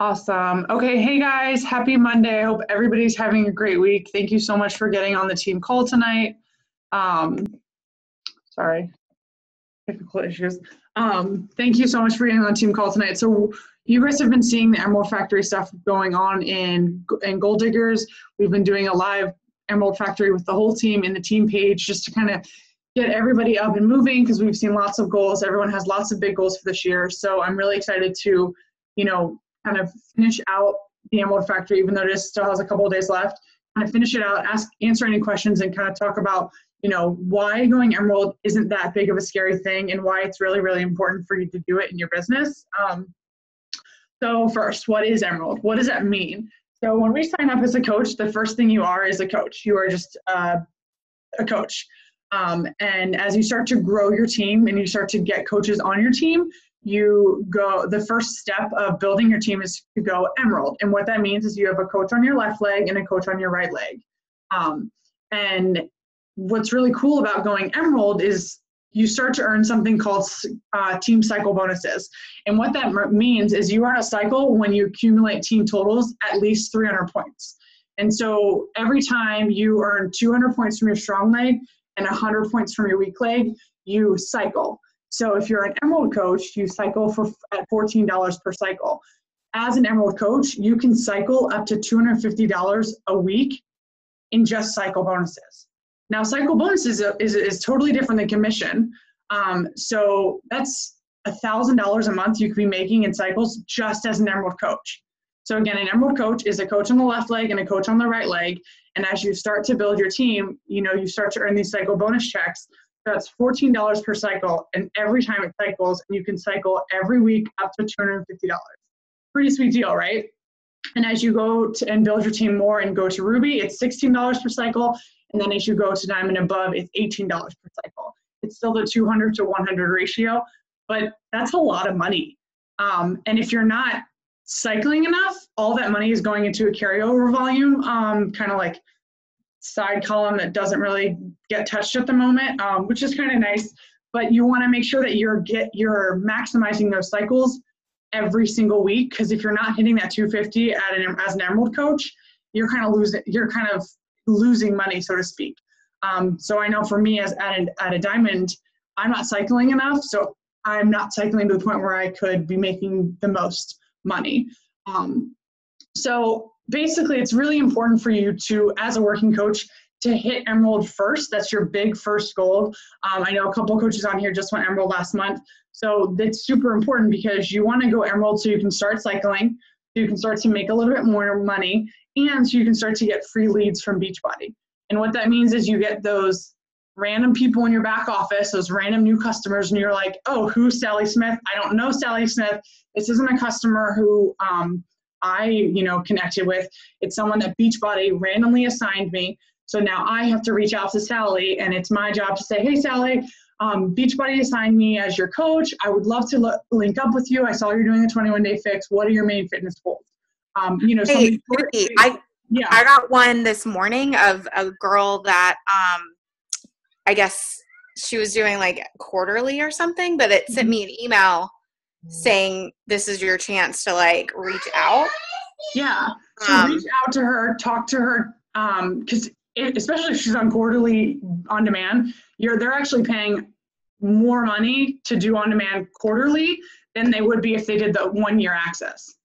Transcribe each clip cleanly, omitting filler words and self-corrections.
Awesome. Okay, hey guys, happy Monday. I hope everybody's having a great week. Thank you so much for getting on the team call tonight. Um, sorry, technical issues. Thank you so much for getting on the team call tonight. So you guys have been seeing the Emerald Factory stuff going on in Gold Diggers. We've been doing a live Emerald Factory with the whole team in the team page just to kind of get everybody up and moving because we've seen lots of goals. Everyone has lots of big goals for this year. So I'm really excited to, kind of finish out the Emerald Factory, even though it still has a couple of days left. Kind of finish it out, answer any questions, and kind of talk about why going Emerald isn't that big of a scary thing and why it's really, really important for you to do it in your business. So first, what is Emerald? What does that mean? So when we sign up as a coach, the first thing you are is a coach. You are just a coach. And as you start to grow your team and you start to get coaches on your team, the first step of building your team is to go Emerald. And what that means is you have a coach on your left leg and a coach on your right leg. And what's really cool about going Emerald is you start to earn something called team cycle bonuses. And what that means is you earn a cycle when you accumulate team totals at least 300 points. And so every time you earn 200 points from your strong leg and 100 points from your weak leg, you cycle. So if you're an Emerald coach, you cycle at $14 per cycle. As an Emerald coach, you can cycle up to $250 a week in just cycle bonuses. Now, cycle bonuses is totally different than commission. So that's $1,000 a month you could be making in cycles just as an Emerald coach. So again, an Emerald coach is a coach on the left leg and a coach on the right leg. And as you start to build your team, you start to earn these cycle bonus checks. That's $14 per cycle, and every time it cycles, you can cycle every week up to $250. Pretty sweet deal, right? And as you go and build your team more and go to Ruby, it's $16 per cycle, and then as you go to Diamond above, it's $18 per cycle. It's still the 200 to 100 ratio, but that's a lot of money. And if you're not cycling enough, all that money is going into a carryover volume, kind of like side column that doesn't really get touched at the moment, which is kind of nice. But you want to make sure that you're maximizing those cycles every single week, because if you're not hitting that 250 as an Emerald coach, you're kind of losing money, so to speak. So I know for me at a Diamond, I'm not cycling enough, so I'm not cycling to the point where I could be making the most money. So basically, it's really important for you to, as a working coach, to hit Emerald first. That's your big first goal. I know a couple of coaches on here just went Emerald last month. So that's super important because you want to go Emerald so you can start cycling, so you can start to make a little bit more money, and so you can start to get free leads from Beachbody. And what that means is you get those random people in your back office, those random new customers, and you're like, oh, who's Sally Smith? I don't know Sally Smith. This isn't a customer who I connected with. It's someone that Beachbody randomly assigned me. So now I have to reach out to Sally, and it's my job to say, hey, Sally, Beachbody assigned me as your coach. I would love to link up with you. I saw you're doing a 21-day fix. What are your main fitness goals? Hey, Vicky, I got one this morning of a girl that I guess she was doing like quarterly or something, but it sent me an email saying this is your chance to like reach out. Yeah. So reach out to her, talk to her, because especially if she's on quarterly on demand, they're actually paying more money to do on demand quarterly than they would be if they did the 1 year access.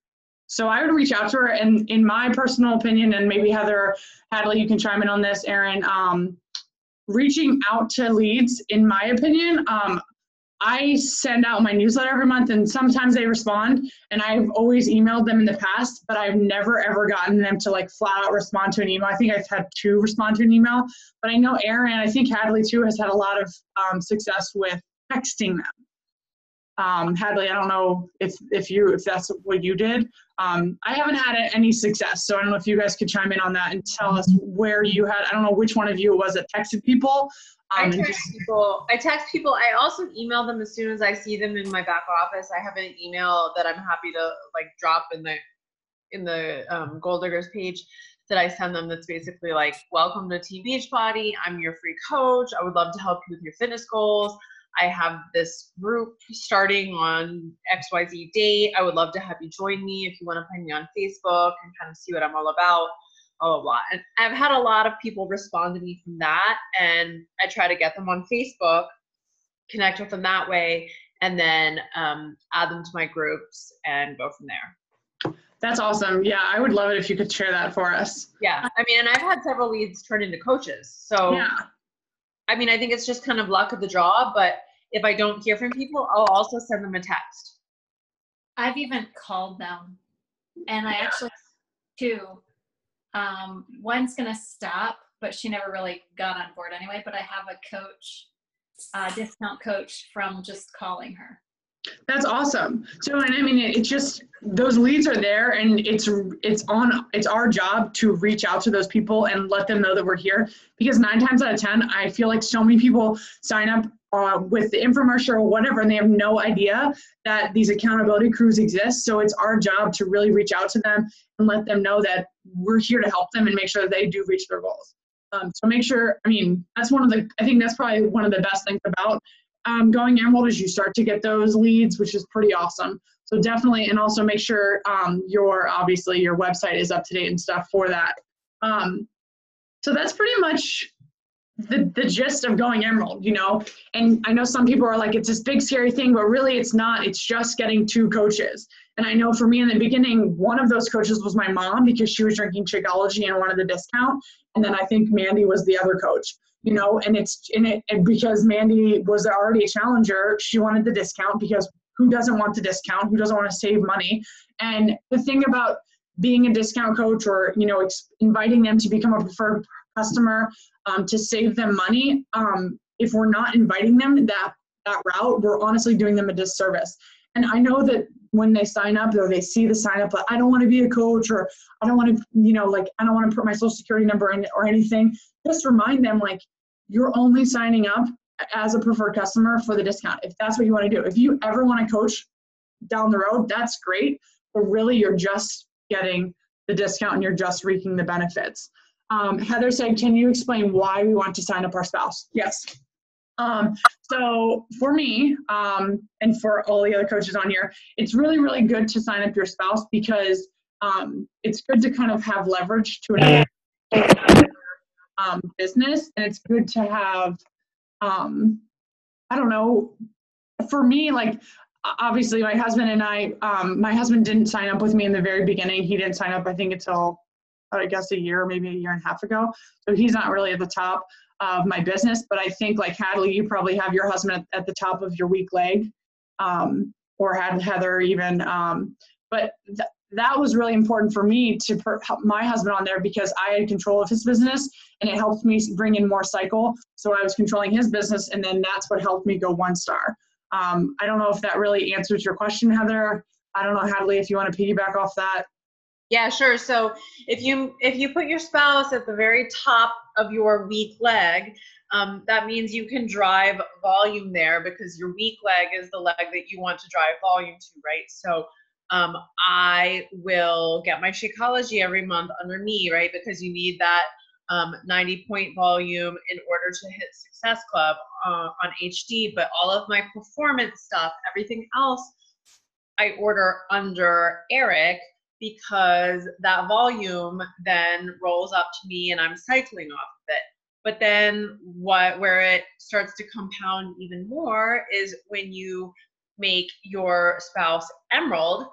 So I would reach out to her, and in my personal opinion, and maybe Heather Hadley, you can chime in on this, Erin, reaching out to leads, in my opinion, I send out my newsletter every month, and sometimes they respond, and I've always emailed them in the past, but I've never ever gotten them to like flat out respond to an email. I think I've had 2 respond to an email, but I know Erin, I think Hadley too, has had a lot of success with texting them. Hadley, I don't know if that's what you did. I haven't had any success, so I don't know if you guys could chime in on that and tell us where you had. I don't know which one of you it was that texted people. I text people. I also email them as soon as I see them in my back office. I have an email that I'm happy to like drop in the Gold Diggers page that I send them. That's basically like, welcome to Team Beachbody. I'm your free coach. I would love to help you with your fitness goals. I have this group starting on XYZ date. I would love to have you join me if you want to find me on Facebook and kind of see what I'm all about, blah, blah, blah. And I've had a lot of people respond to me from that, and I try to get them on Facebook, connect with them that way, and then add them to my groups and go from there. That's awesome. Yeah, I would love it if you could share that for us. Yeah, I mean, and I've had several leads turn into coaches. So, yeah. I mean, I think it's just kind of luck of the draw, but if I don't hear from people, I'll also send them a text. I've even called them, and I actually two. One's gonna stop, but she never really got on board anyway. But I have a coach, discount coach from just calling her. That's awesome. So, and I mean, it's just, those leads are there, and it's our job to reach out to those people and let them know that we're here, because 9 times out of 10, I feel like so many people sign up with the infomercial or whatever, and they have no idea that these accountability crews exist. So it's our job to really reach out to them and let them know that we're here to help them and make sure that they do reach their goals. So make sure, I mean, I think that's probably one of the best things about going Emerald, is you start to get those leads, which is pretty awesome. So definitely, and also make sure obviously your website is up to date and stuff for that. So that's pretty much the gist of going Emerald, you know. And I know some people are like, it's this big scary thing, but really it's not. It's just getting 2 coaches. And I know for me in the beginning, one of those coaches was my mom, because she was drinking Shakeology and wanted the discount. And then I think Mandy was the other coach, you know, and because Mandy was already a challenger, she wanted the discount, because who doesn't want the discount? Who doesn't want to save money? And the thing about being a discount coach, or, you know, inviting them to become a preferred customer, to save them money, if we're not inviting them that route, we're honestly doing them a disservice. And I know that when they sign up, or they see the sign up, like, I don't want to be a coach, or I don't want to, you know, like, I don't want to put my social security number in or anything. Just remind them, like, you're only signing up as a preferred customer for the discount, if that's what you want to do. If you ever want to coach down the road, that's great. But really, you're just getting the discount and you're just reaping the benefits. Heather said, can you explain why we want to sign up our spouse? Yes. So for me, and for all the other coaches on here, it's really, really good to sign up your spouse, because it's good to kind of have leverage to another business. And it's good to have, I don't know, for me, like, obviously my husband and I, my husband didn't sign up with me in the very beginning. He didn't sign up, I think, until, I guess, maybe a year and a half ago. So he's not really at the top of my business, but I think, like Hadley, you probably have your husband at the top of your weak leg, or had Heather even. But that was really important for me to help my husband on there, because I had control of his business, and it helped me bring in more cycle. So I was controlling his business, and then that's what helped me go 1 star. I don't know if that really answers your question, Heather. I don't know, Hadley, if you want to piggyback off that. Yeah, sure. So if you put your spouse at the very top of your weak leg, that means you can drive volume there, because your weak leg is the leg that you want to drive volume to, right? So I will get my Shakeology every month under me, right? Because you need that 90-point volume in order to hit Success Club on HD. But all of my performance stuff, everything else, I order under Eric, because that volume then rolls up to me and I'm cycling off of it. But then where it starts to compound even more is when you make your spouse Emerald,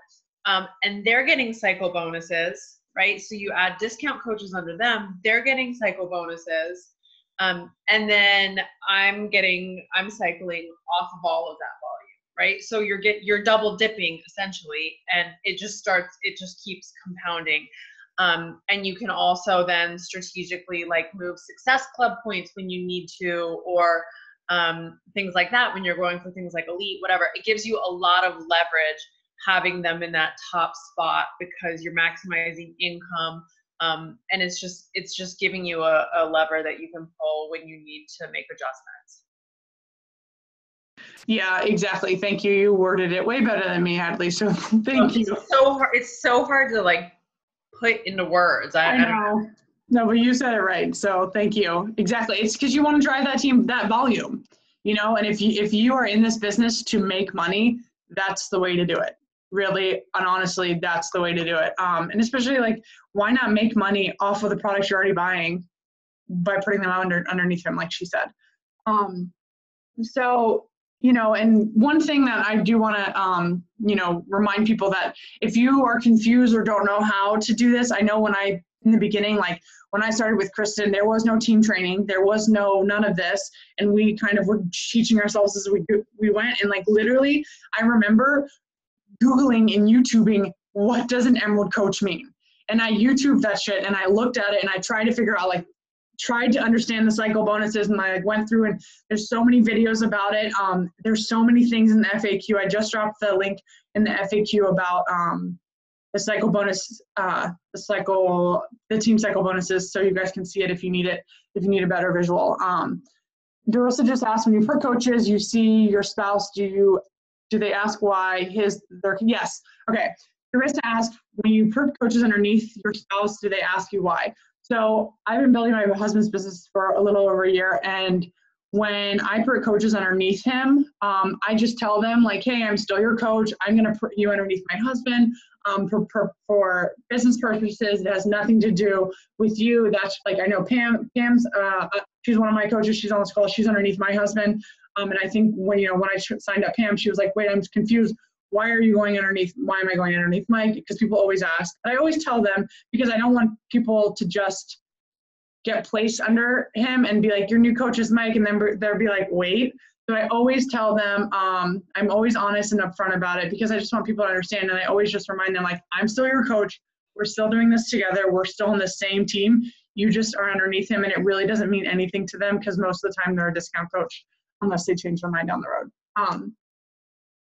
and they're getting cycle bonuses, right? So you add discount coaches under them, they're getting cycle bonuses. And then I'm cycling off of all of that volume, right? So you're double dipping essentially, and it just keeps compounding. And you can also then strategically like move Success Club points when you need to, or things like that when you're going for things like Elite, whatever. It gives you a lot of leverage having them in that top spot, because you're maximizing income. And it's just giving you a lever that you can pull when you need to make adjustments. Yeah, exactly. Thank you. You worded it way better than me, Hadley. So thank you. It's so hard to like put into words. I know. No, but you said it right. So thank you. Exactly. It's because you want to drive that team, that volume. you know, and if you are in this business to make money, that's the way to do it. Really and honestly, that's the way to do it. And especially like, why not make money off of the products you're already buying by putting them underneath him, like she said. So, you know, and one thing that I do want to, you know, remind people that if you are confused or don't know how to do this, I know in the beginning, like when I started with Kristen, there was no team training, there was none of this. And we kind of were teaching ourselves as we went. And like, literally, I remember Googling and YouTubing, what does an Emerald coach mean? And I YouTubed that shit and I looked at it and I tried to figure out, like, tried to understand the cycle bonuses, and I went through, and there's so many videos about it. There's so many things in the FAQ. I just dropped the link in the FAQ about the cycle bonus, the team cycle bonuses, so you guys can see it if you need it, if you need a better visual. Darissa just asked, when you put coaches, you see your spouse, do they ask why yes. Okay. Darissa asked, when you put coaches underneath your spouse, do they ask you why? So I've been building my husband's business for a little over a year, and when I put coaches underneath him, I just tell them, like, hey, I'm still your coach. I'm going to put you underneath my husband for business purposes. It has nothing to do with you. That's like, I know Pam's, she's one of my coaches. She's on this call. She's underneath my husband. And I think when I signed up Pam, she was like, wait, I'm confused. Why am I going underneath Mike? Because people always ask. I always tell them, because I don't want people to just get placed under him and be like, your new coach is Mike, and then they'll be like, wait. So I always tell them, I'm always honest and upfront about it, because I just want people to understand, and I always just remind them, like, I'm still your coach. We're still doing this together. We're still on the same team. You just are underneath him, and it really doesn't mean anything to them, because most of the time they're a discount coach unless they change their mind down the road.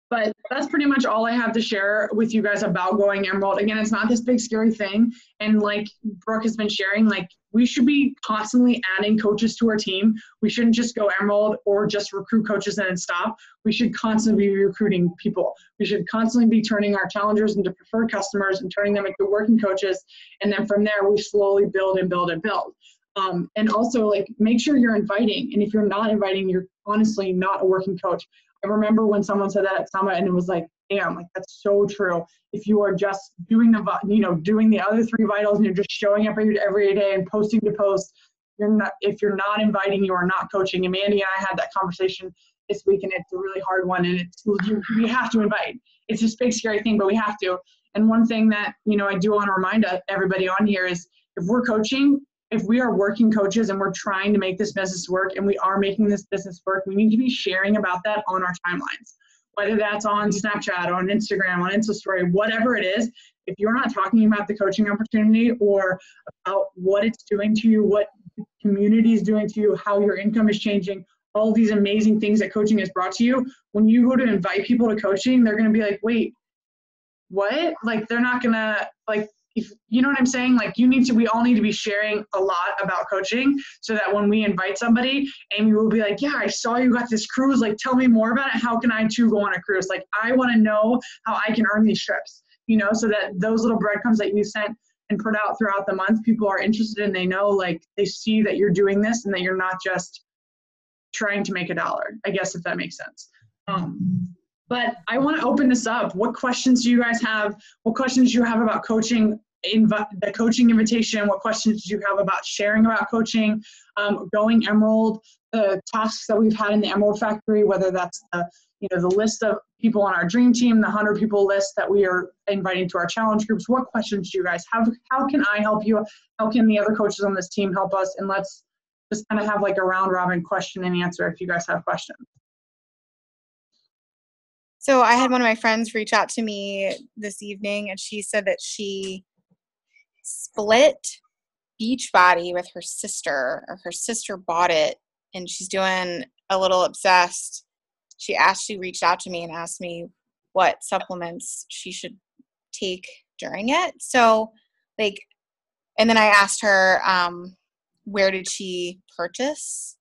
But that's pretty much all I have to share with you guys about going Emerald. Again, it's not this big scary thing. And like Brooke has been sharing, like, we should be constantly adding coaches to our team. We shouldn't just go Emerald or just recruit coaches and then stop. We should constantly be recruiting people. We should constantly be turning our challengers into preferred customers and turning them into working coaches. And then from there, we slowly build and build and build. And also, like, make sure you're inviting. And if you're not inviting, you're honestly not a working coach. I remember when someone said that at Summit, and it was like, damn, like, that's so true. If you are just doing doing the other 3 vitals, and you're just showing up every day and posting to post, if you're not inviting, you are not coaching. And Mandy and I had that conversation this week, and it's a really hard one. And we have to invite. It's this big scary thing, but we have to. And one thing that, I do want to remind everybody on here is, if we're coaching, if we are working coaches and we're trying to make this business work, and we are making this business work, we need to be sharing about that on our timelines, whether that's on Snapchat, on Instagram, on Insta Story, whatever it is. If you're not talking about the coaching opportunity or about what it's doing to you, what the community is doing to you, how your income is changing, all these amazing things that coaching has brought to you, when you go to invite people to coaching, they're going to be like, wait, what? Like, they're not going to, like, if you know what I'm saying? Like, we all need to be sharing a lot about coaching, so that when we invite somebody, Amy will be like, yeah, I saw you got this cruise. Like, tell me more about it. How can I too go on a cruise? Like, I want to know how I can earn these trips, so that those little breadcrumbs that you sent and put out throughout the month, people are interested, and they know, like, they see that you're doing this and that you're not just trying to make $1, I guess, if that makes sense. But I want to open this up. What questions do you guys have? What questions do you have about coaching, the coaching invitation? What questions do you have about sharing about coaching, going Emerald, the tasks that we've had in the Emerald Factory, whether that's the list of people on our dream team, the 100 people list that we are inviting to our challenge groups? What questions do you guys have? How can I help you? How can the other coaches on this team help us? And let's just kind of have like a round robin question and answer if you guys have questions. So I had one of my friends reach out to me this evening, and she said that she split Beachbody with her sister, or her sister bought it, and she's doing a little obsessed. She reached out to me and asked me what supplements she should take during it. So, and then I asked her, where did she purchase?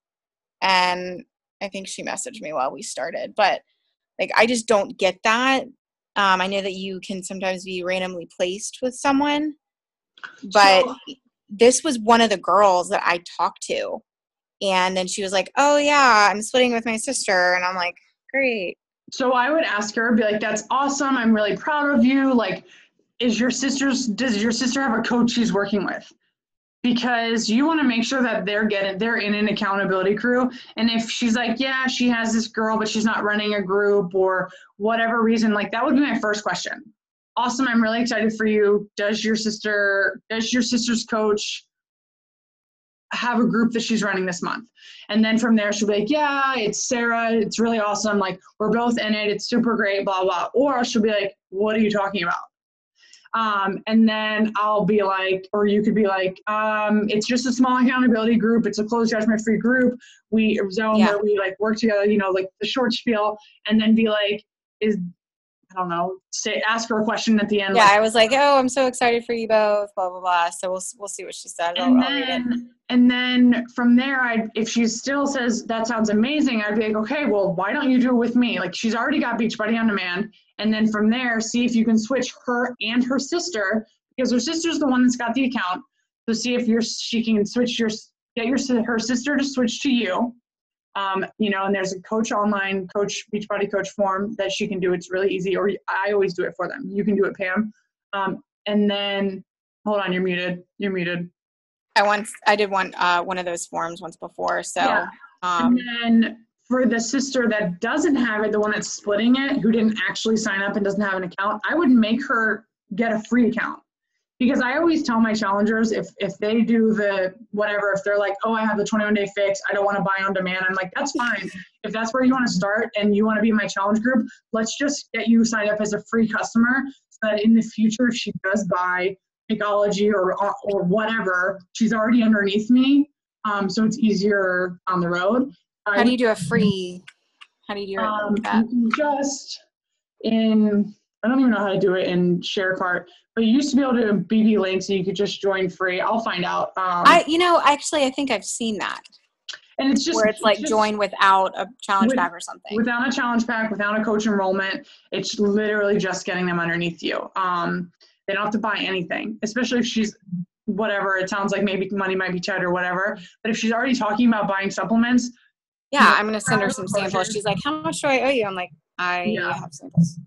And I think she messaged me while we started, but I just don't get that. I know that you can sometimes be randomly placed with someone, but this was one of the girls that I talked to. And then she was like, oh yeah, I'm splitting with my sister. And I'm like, great. So I would ask her, be like, that's awesome. I'm really proud of you. Like, does your sister have a coach she's working with? Because you want to make sure that they're in an accountability crew. And if she's like, yeah, she has this girl, but she's not running a group or whatever reason, like that would be my first question. Awesome. I'm really excited for you. Does your sister's coach have a group that she's running this month? And then from there, she'll be like, yeah, it's Sarah. It's really awesome. Like, we're both in it. It's super great, blah, blah. Or she'll be like, what are you talking about? And then I'll be like, or you could be like, it's just a small accountability group. It's a closed judgment-free group. We zone where we like work together, you know, like the short spiel, and then be like, I don't know, ask her a question at the end. Yeah, like, I was like, oh, I'm so excited for you both, blah, blah, blah. So we'll see what she said. And then from there, if she still says, that sounds amazing, I'd be like, okay, well, why don't you do it with me? Like, she's already got Beachbody on demand. And then from there, see if you can switch her and her sister, because her sister's the one that's got the account. So see if she can switch her sister to switch to you. You know, and there's a Beachbody coach form that she can do. It's really easy, or I always do it for them. You can do it, Pam. And then, hold on, you're muted. I did one of those forms once before. So, yeah. And then for the sister that doesn't have it, the one that's splitting it, who didn't actually sign up and doesn't have an account, I would make her get a free account. Because I always tell my challengers, if they do the whatever, if they're like, oh, I have the 21-day fix, I don't want to buy on demand, I'm like, that's fine. If that's where you want to start and you want to be in my challenge group, let's just get you signed up as a free customer so that in the future, if she does buy Shakeology or whatever, she's already underneath me. So it's easier on the road. How do you do a free? How do you do it? That? You can I don't even know how to do it in ShareCart, but you used to be able to BB links and you could just join free. I'll find out. I think I've seen that. And it's just where it's like join without a challenge pack or something. Without a challenge pack, without a coach enrollment, it's literally just getting them underneath you. They don't have to buy anything, especially if she's whatever. It sounds like maybe money might be tight or whatever. But if she's already talking about buying supplements. Yeah, I'm going to send her some samples. She's like, how much do I owe you? I'm like, I have samples.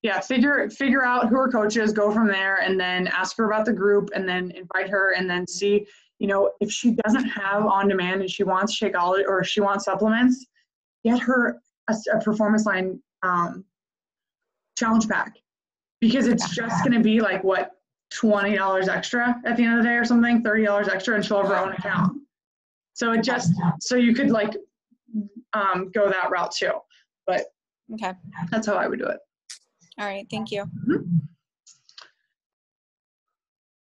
Yeah, figure out who her coach is, go from there, and then ask her about the group, and then invite her, and then see, you know, if she doesn't have on demand and she wants Shakeology or she wants supplements, get her a Performance Line challenge pack, because it's just going to be like what, $20 extra at the end of the day or something, $30 extra, and she'll have her own account. So so you could like go that route too, but okay, that's how I would do it. All right, thank you. Mm-hmm.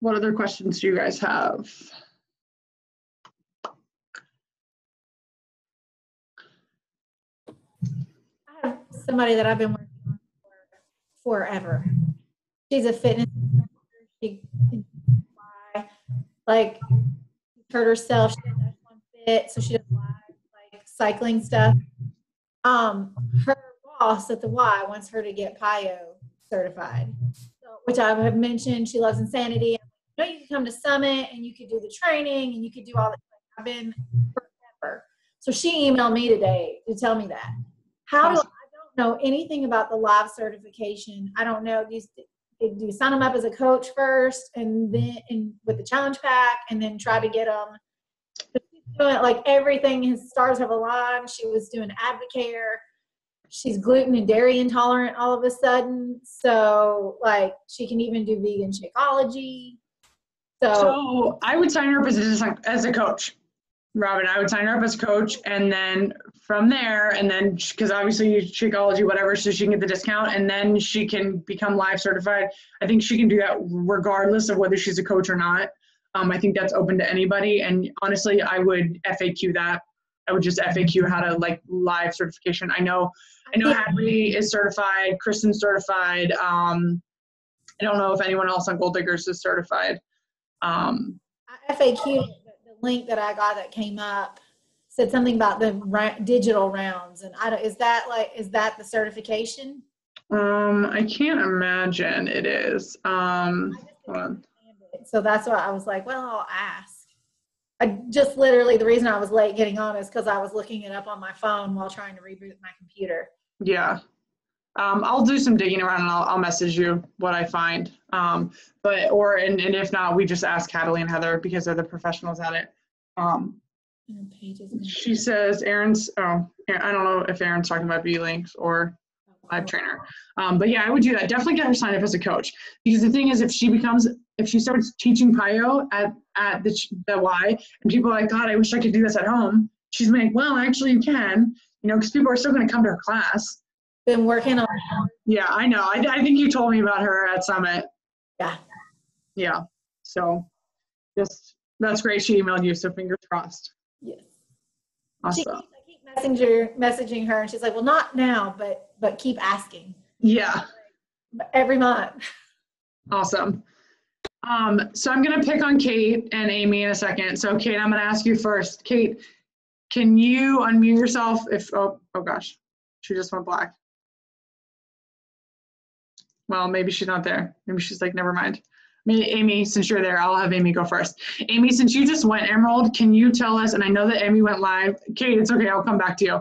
What other questions do you guys have? I have somebody that I've been working on for forever. She's a fitness instructor. She can fly, like, hurt herself. She does F1 Fit, so she does live, like, cycling stuff. Her boss at the Y wants her to get PIO certified, which I have mentioned. She loves Insanity. You know, you could come to Summit and you could do the training and you could do all that. I've been forever. So she emailed me today to tell me that. I don't know anything about the live certification. I don't know. Do you sign them up as a coach first and then with the challenge pack and then try to get them? She's doing like everything. His stars have aligned. She was doing Advocare. She's gluten and dairy intolerant all of a sudden. So, like, she can even do vegan Shakeology. So I would sign her up as a coach. Robin, I would sign her up as a coach, and then from there, and then, because obviously Shakeology, whatever, so she can get the discount, and then she can become live certified. I think she can do that regardless of whether she's a coach or not. I think that's open to anybody, and honestly, I would FAQ that. I would just FAQ how to, like, live certification. I know Hadley is certified, Kristen's certified. I don't know if anyone else on Gold Diggers is certified. I FAQ'd the link that I got that came up said something about the digital rounds, and is that the certification? I can't imagine it is. Hold on. So that's why I was like, well, I'll ask. I just literally, the reason I was late getting on is because I was looking it up on my phone while trying to reboot my computer. Yeah. I'll do some digging around and I'll message you what I find. And if not, we just ask Catalina and Heather because they're the professionals at it. She says Erin's, I don't know if Erin's talking about B-Links or Live Trainer. But yeah, I would do that. Definitely get her signed up as a coach, because the thing is, if she starts teaching PIO at the Y, and people are like, God, I wish I could do this at home. She's like, well, actually you can, because people are still going to come to her class. Been working on. Yeah, I know. I think you told me about her at Summit. Yeah. Yeah. So that's great. She emailed you, so fingers crossed. Yes. Awesome. I keep messaging her, and she's like, well, not now, but keep asking. Yeah. Every month. Awesome. So I'm going to pick on Kate and Amy in a second. So Kate, I'm going to ask you first. Kate, can you unmute yourself oh gosh, she just went black. Well, maybe she's not there. Maybe she's like, never mind. Amy, since you're there, I'll have Amy go first. Amy, since you just went Emerald, can you tell us, and I know that Amy went live. Kate, it's okay, I'll come back to you.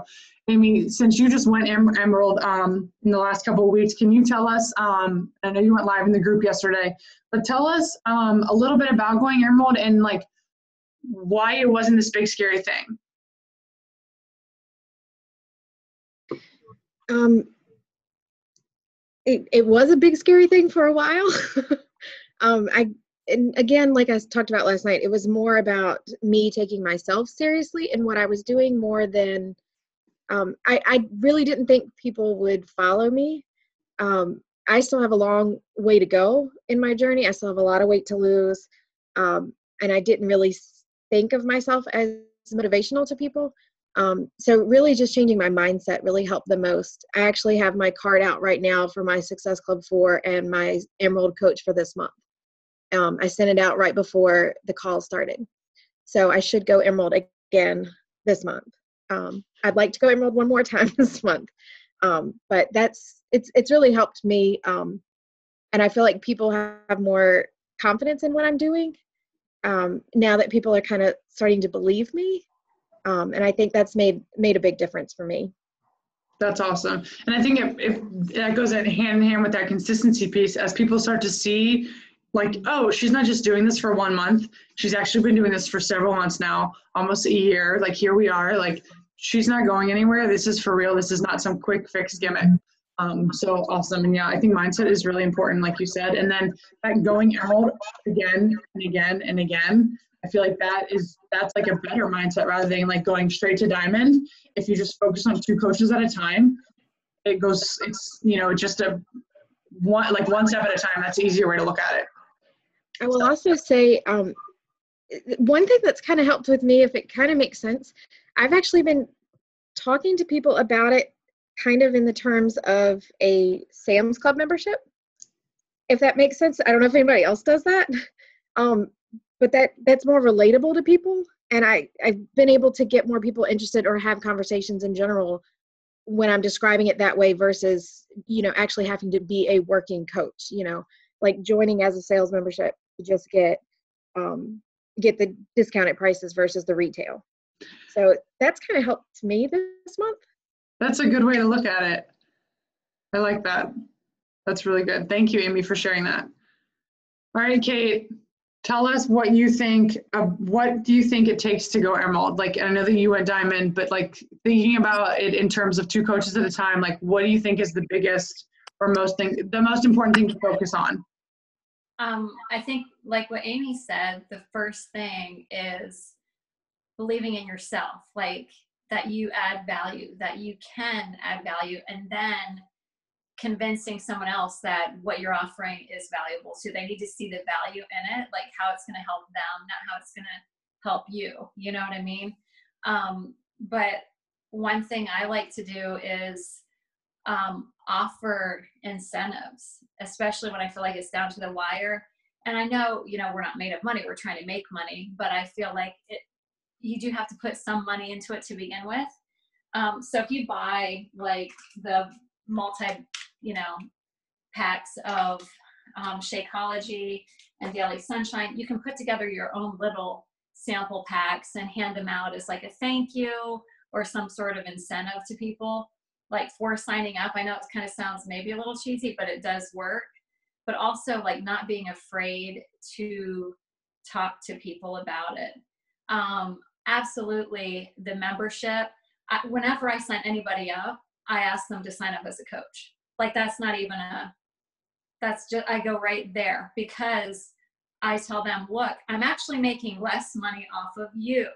Amy, since you just went Emerald in the last couple of weeks, can you tell us, I know you went live in the group yesterday, but tell us a little bit about going Emerald and like why it wasn't this big scary thing. It was a big scary thing for a while. And again, like I talked about last night, it was more about me taking myself seriously and what I was doing more than, I really didn't think people would follow me. I still have a long way to go in my journey. I still have a lot of weight to lose. And I didn't really think of myself as motivational to people. So really just changing my mindset really helped the most. I actually have my card out right now for my Success Club 4 and my Emerald coach for this month. I sent it out right before the call started. So I should go Emerald again this month. I'd like to go Emerald one more time this month. But it's really helped me. And I feel like people have more confidence in what I'm doing now that people are kind of starting to believe me. And I think that's made a big difference for me. That's awesome. And I think if that goes hand in hand with that consistency piece, as people start to see like, oh, she's not just doing this for 1 month. She's actually been doing this for several months now, almost a year. Like, here we are. Like, she's not going anywhere. This is for real. This is not some quick fix gimmick. So awesome. And yeah, I think mindset is really important, like you said. And then that going Emerald again and again and again, I feel like that's like a better mindset rather than like going straight to Diamond. If you just focus on 2 coaches at a time, it's just one step at a time. That's an easier way to look at it. I will also say one thing that's kind of helped with me, if it kind of makes sense, I've actually been talking to people about it kind of in the terms of a Sam's Club membership, if that makes sense. I don't know if anybody else does that, but that's more relatable to people. And I've been able to get more people interested or have conversations in general when I'm describing it that way versus, actually having to be a working coach, like joining as a sales membership to just get the discounted prices versus the retail. So that's kind of helped me this month. That's a good way to look at it. I like that. That's really good. Thank you, Amy, for sharing that. All right, Kate, tell us what you think. What do you think it takes to go Emerald? Like, I know that you went Diamond, but like thinking about it in terms of 2 coaches at a time, like what do you think is the biggest or the most important thing to focus on? I think like what Amy said, the first thing is believing in yourself, like that you add value, that you can add value, and then convincing someone else that what you're offering is valuable. So they need to see the value in it, like how it's going to help them, not how it's going to help you. You know what I mean? But one thing I like to do is offer incentives, especially when I feel like it's down to the wire. And I know, we're not made of money, we're trying to make money, but I feel like you do have to put some money into it to begin with. So if you buy like the multi, packs of Shakeology and Daily Sunshine, you can put together your own little sample packs and hand them out as like a thank you or some sort of incentive to people, like for signing up. I know it kind of sounds maybe a little cheesy, but it does work. But also like not being afraid to talk to people about it. Absolutely, the membership. Whenever I sign anybody up, I ask them to sign up as a coach. Like that's not even that's just, I go right there because I tell them, look, I'm actually making less money off of you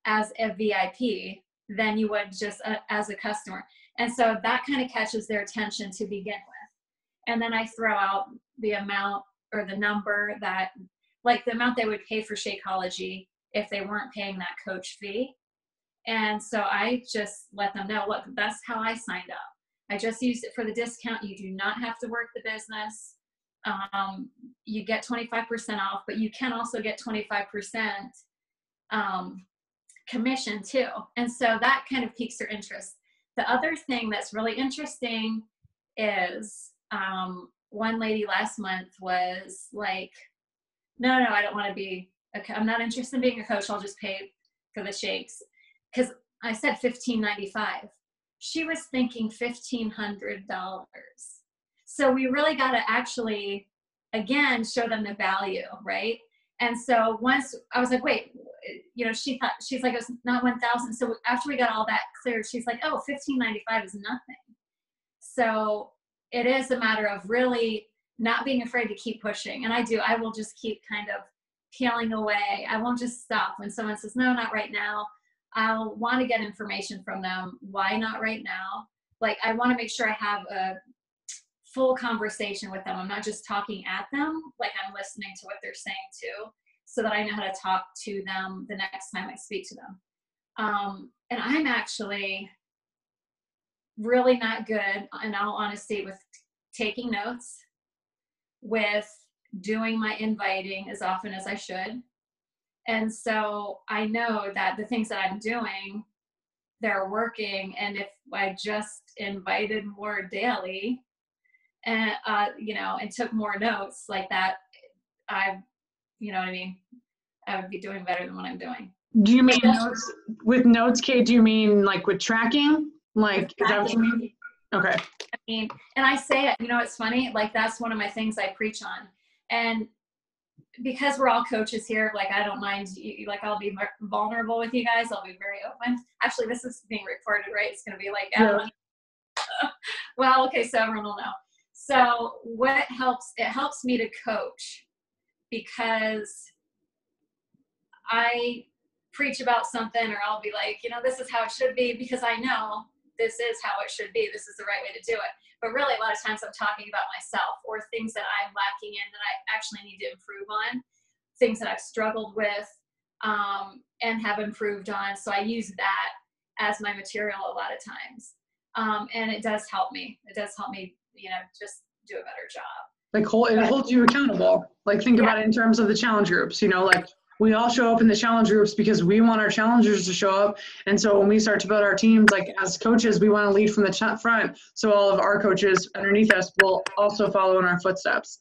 as a VIP than you would just as a customer. And so that kind of catches their attention to begin with. And then I throw out the amount or the number that, like the amount they would pay for Shakeology if they weren't paying that coach fee. And so I just let them know, look, that's how I signed up. I just used it for the discount. You do not have to work the business. You get 25% off, but you can also get 25% commission too. And so that kind of piques their interest. The other thing that's really interesting is one lady last month was like, no, I don't want to be, I'm not interested in being a coach. I'll just pay for the shakes. Because I said $15.95. She was thinking $1,500. So we really got to actually, again, show them the value, right? And so once I was like, wait, you know, she thought, she's like, it's not 1,000. So after we got all that cleared, she's like, oh, $15.95 is nothing. So it is a matter of really not being afraid to keep pushing. And I will just keep kind of peeling away. I won't just stop when someone says, no, not right now. I'll want to get information from them. Why not right now? Like, I want to make sure I have a full conversation with them. I'm not just talking at them, like I'm listening to what they're saying too, so that I know how to talk to them the next time I speak to them. And I'm actually really not good, in all honesty, with taking notes, with doing my inviting as often as I should. And so I know that the things that I'm doing, they're working. And if I just invited more daily and, you know, and took more notes like that, you know what I mean? I would be doing better than what I'm doing. Do you mean notes, with notes, Kate, do you mean like with tracking? Like, is that what you mean? Okay. I mean, and I say it, you know, it's funny, like that's one of my things I preach on. And because we're all coaches here, like I don't mind, like I'll be vulnerable with you guys. I'll be very open. Actually, this is being recorded, right? It's going to be like, yeah. Well, okay, so everyone will know. So what helps, it helps me to coach because I preach about something, or I'll be like, you know, this is how it should be, because I know this is how it should be. This is the right way to do it. But really, a lot of times I'm talking about myself or things that I'm lacking in that I actually need to improve on, things that I've struggled with and have improved on. So I use that as my material a lot of times. And it does help me. It does help me, you know, just do a better job. Like it holds you accountable. Like think about it in terms of the challenge groups, you know, like we all show up in the challenge groups because we want our challengers to show up. And so when we start to build our teams, like as coaches, we want to lead from the front. So all of our coaches underneath us will also follow in our footsteps.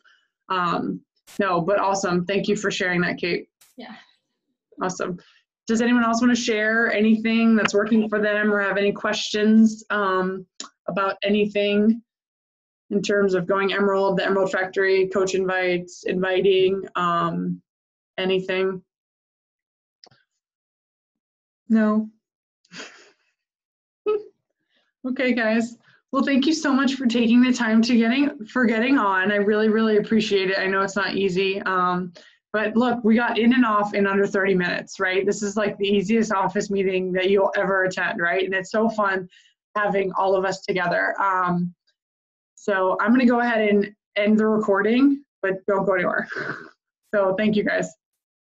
No, but awesome. Thank you for sharing that, Kate. Yeah. Awesome. Does anyone else want to share anything that's working for them or have any questions about anything in terms of going Emerald, the Emerald Factory, coach invites, inviting, anything? No? Okay, guys. Well, thank you so much for taking the time to getting on. I really, really appreciate it. I know it's not easy. But look, we got in and off in under 30 minutes, right? This is like the easiest office meeting that you'll ever attend, right? And it's so fun having all of us together. So I'm going to go ahead and end the recording, but don't go anywhere. So thank you, guys.